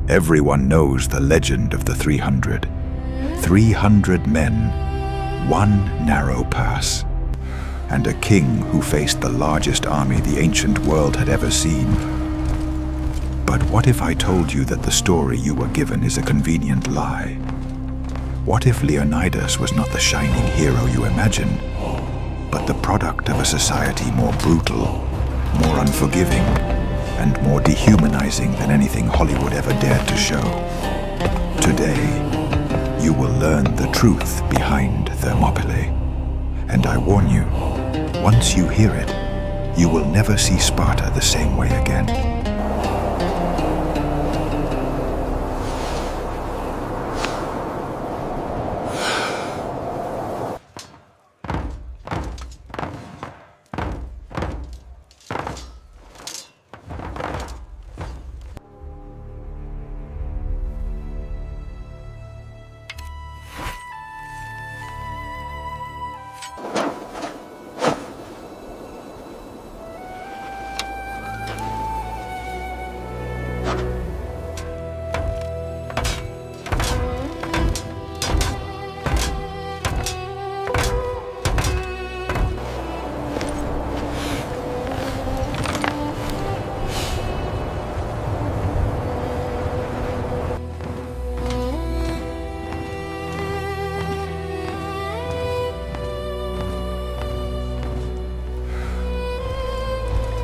Everyone knows the legend of the 300. 300 men, one narrow pass, and a king who faced the largest army the ancient world had ever seen. But what if I told you that the story you were given is a convenient lie? What if Leonidas was not the shining hero you imagined, but the product of a society more brutal, more unforgiving, and more dehumanizing than anything Hollywood ever dared to show? Today, you will learn the truth behind Thermopylae. And I warn you, once you hear it, you will never see Sparta the same way again.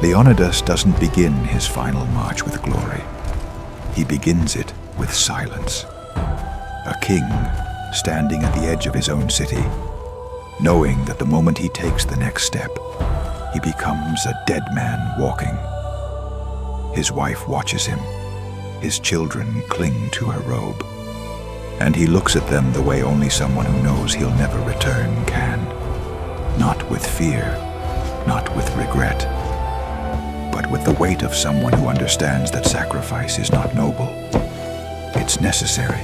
Leonidas doesn't begin his final march with glory. He begins it with silence. A king standing at the edge of his own city, knowing that the moment he takes the next step, he becomes a dead man walking. His wife watches him. His children cling to her robe. And he looks at them the way only someone who knows he'll never return can. Not with fear, not with regret, but with the weight of someone who understands that sacrifice is not noble. It's necessary.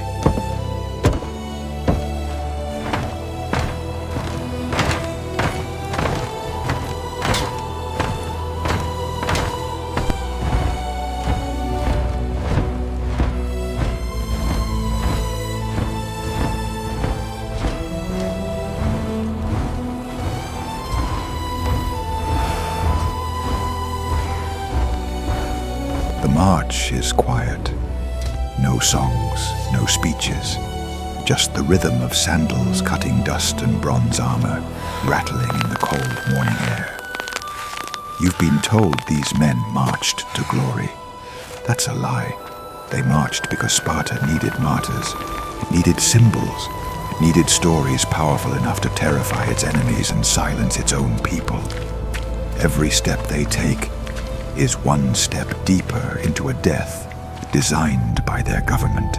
The march is quiet. No songs, no speeches. Just the rhythm of sandals cutting dust and bronze armor, rattling in the cold morning air. You've been told these men marched to glory. That's a lie. They marched because Sparta needed martyrs. It needed symbols. It needed stories powerful enough to terrify its enemies and silence its own people. Every step they take is one step deeper into a death designed by their government.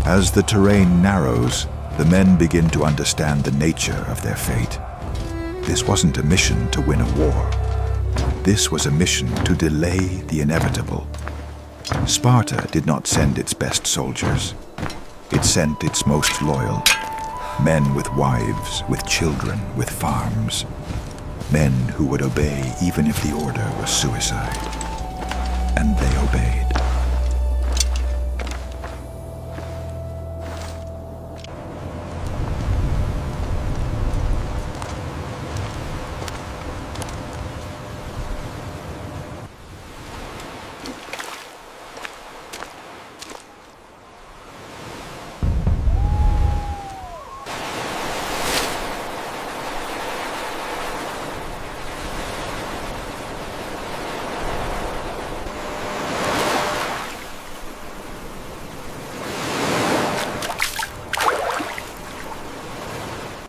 As the terrain narrows, the men begin to understand the nature of their fate. This wasn't a mission to win a war. This was a mission to delay the inevitable. Sparta did not send its best soldiers. It sent its most loyal. Men with wives, with children, with farms. Men who would obey even if the order was suicide. And they obeyed.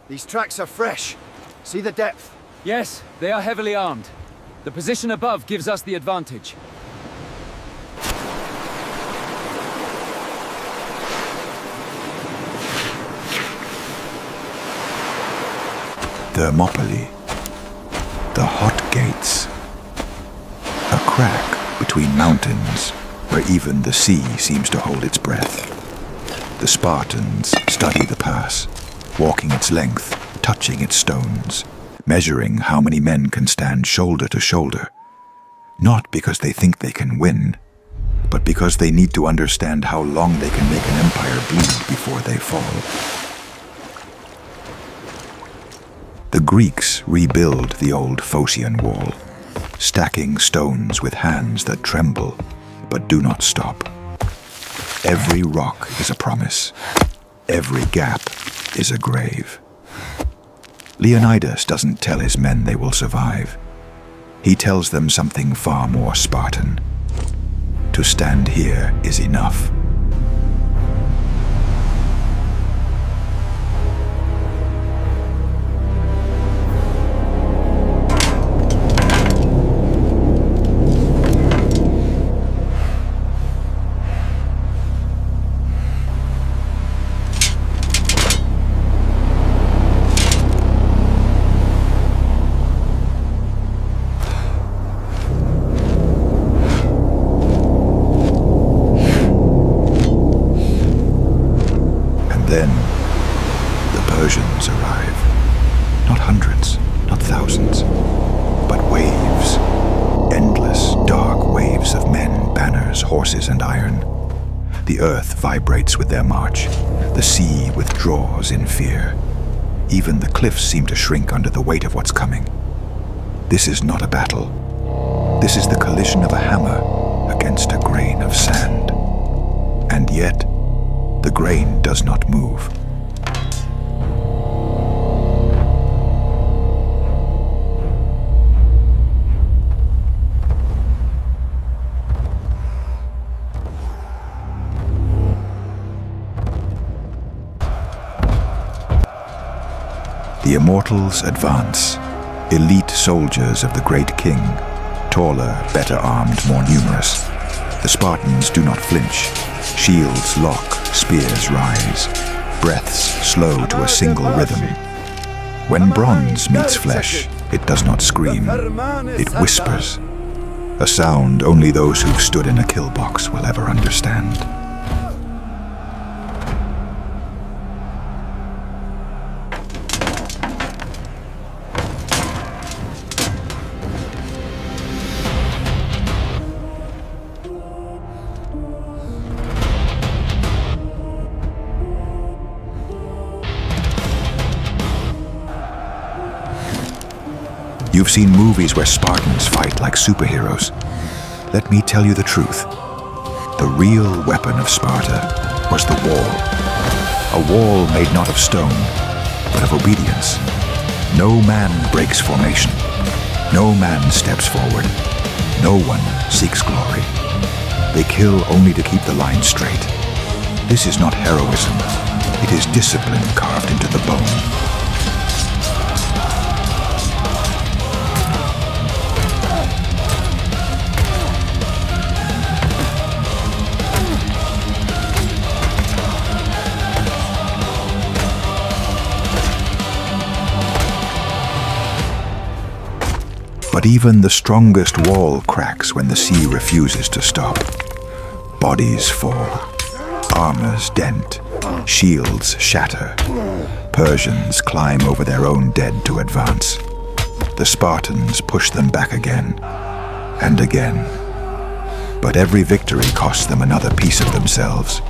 These tracks are fresh. See the depth? Yes, they are heavily armed. The position above gives us the advantage. Thermopylae, the hot gates. A crack between mountains where even the sea seems to hold its breath. The Spartans study the pass, walking its length, touching its stones, measuring how many men can stand shoulder to shoulder, not because they think they can win, but because they need to understand how long they can make an empire bleed before they fall. The Greeks rebuild the old Phocian wall, stacking stones with hands that tremble but do not stop. Every rock is a promise. Every gap is a grave. Leonidas doesn't tell his men they will survive. He tells them something far more Spartan. To stand here is enough. Then, the Persians arrive. Not hundreds, not thousands, but waves. Endless, dark waves of men, banners, horses, and iron. The earth vibrates with their march. The sea withdraws in fear. Even the cliffs seem to shrink under the weight of what's coming. This is not a battle. This is the collision of a hammer against a grain of sand. And yet, the grain does not move. The immortals advance, elite soldiers of the great king, taller, better armed, more numerous. The Spartans do not flinch. Shields lock, spears rise, breaths slow to a single rhythm. When bronze meets flesh, it does not scream, it whispers. A sound only those who've stood in a kill box will ever understand. You've seen movies where Spartans fight like superheroes. Let me tell you the truth. The real weapon of Sparta was the wall. A wall made not of stone, but of obedience. No man breaks formation. No man steps forward. No one seeks glory. They kill only to keep the line straight. This is not heroism. It is discipline carved into the bone. But even the strongest wall cracks when the sea refuses to stop. Bodies fall, armors dent, shields shatter. Persians climb over their own dead to advance. The Spartans push them back again and again. But every victory costs them another piece of themselves.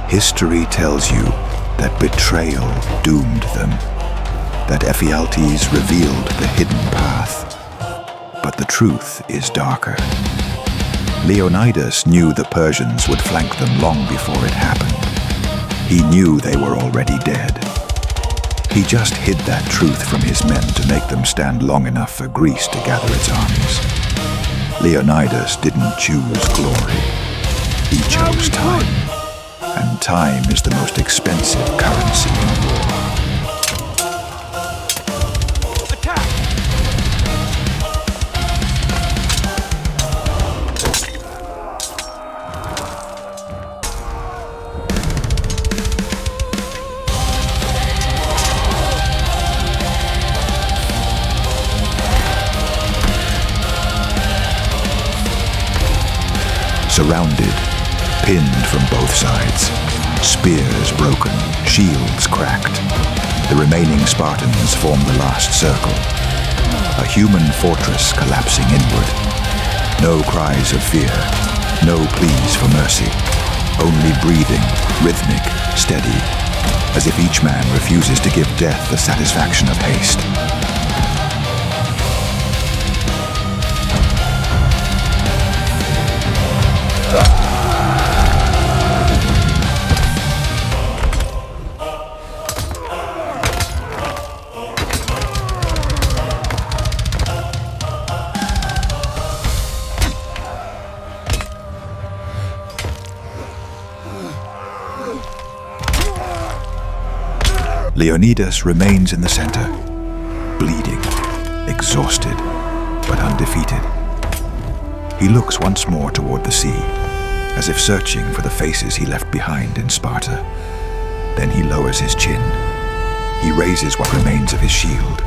History tells you that betrayal doomed them, that Ephialtes revealed the hidden path. But the truth is darker. Leonidas knew the Persians would flank them long before it happened. He knew they were already dead. He just hid that truth from his men to make them stand long enough for Greece to gather its armies. Leonidas didn't choose glory. He chose time. And time is the most expensive currency in war. surrounded, pinned from both sides, spears broken, shields cracked. The remaining Spartans form the last circle, a human fortress collapsing inward. No cries of fear, no pleas for mercy, only breathing, rhythmic, steady, as if each man refuses to give death the satisfaction of haste. Leonidas remains in the center, bleeding, exhausted, but undefeated. He looks once more toward the sea, as if searching for the faces he left behind in Sparta. Then he lowers his chin. He raises what remains of his shield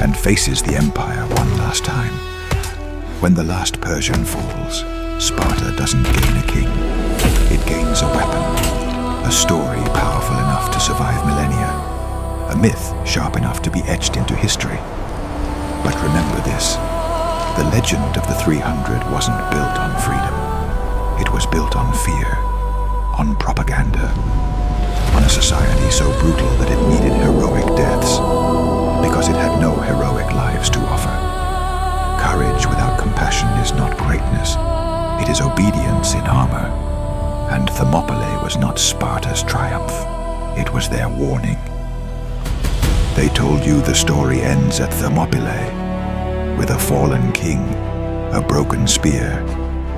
and faces the empire one last time. When the last Persian falls, Sparta doesn't gain a king. It gains a weapon, a story powerful enough to survive millennia, a myth sharp enough to be etched into history. But remember this, the legend of the 300 wasn't built on freedom. It was built on fear, on propaganda, on a society so brutal that it needed heroic deaths, because it had no heroic lives to offer. Courage without compassion is not greatness. It is obedience in armor. And Thermopylae was not Sparta's triumph. It was their warning. They told you the story ends at Thermopylae, with a fallen king, a broken spear,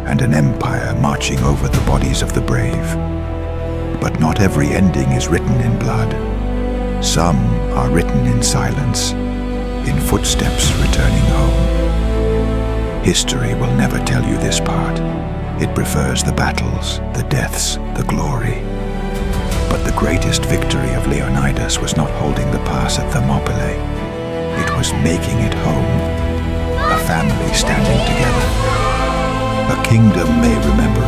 and an empire marching over the bodies of the brave. But not every ending is written in blood. Some are written in silence, in footsteps returning home. History will never tell you this part. It prefers the battles, the deaths, the glory. But the greatest victory of Leonidas was not holding the pass at Thermopylae. It was making it home, a family standing together. A kingdom may remember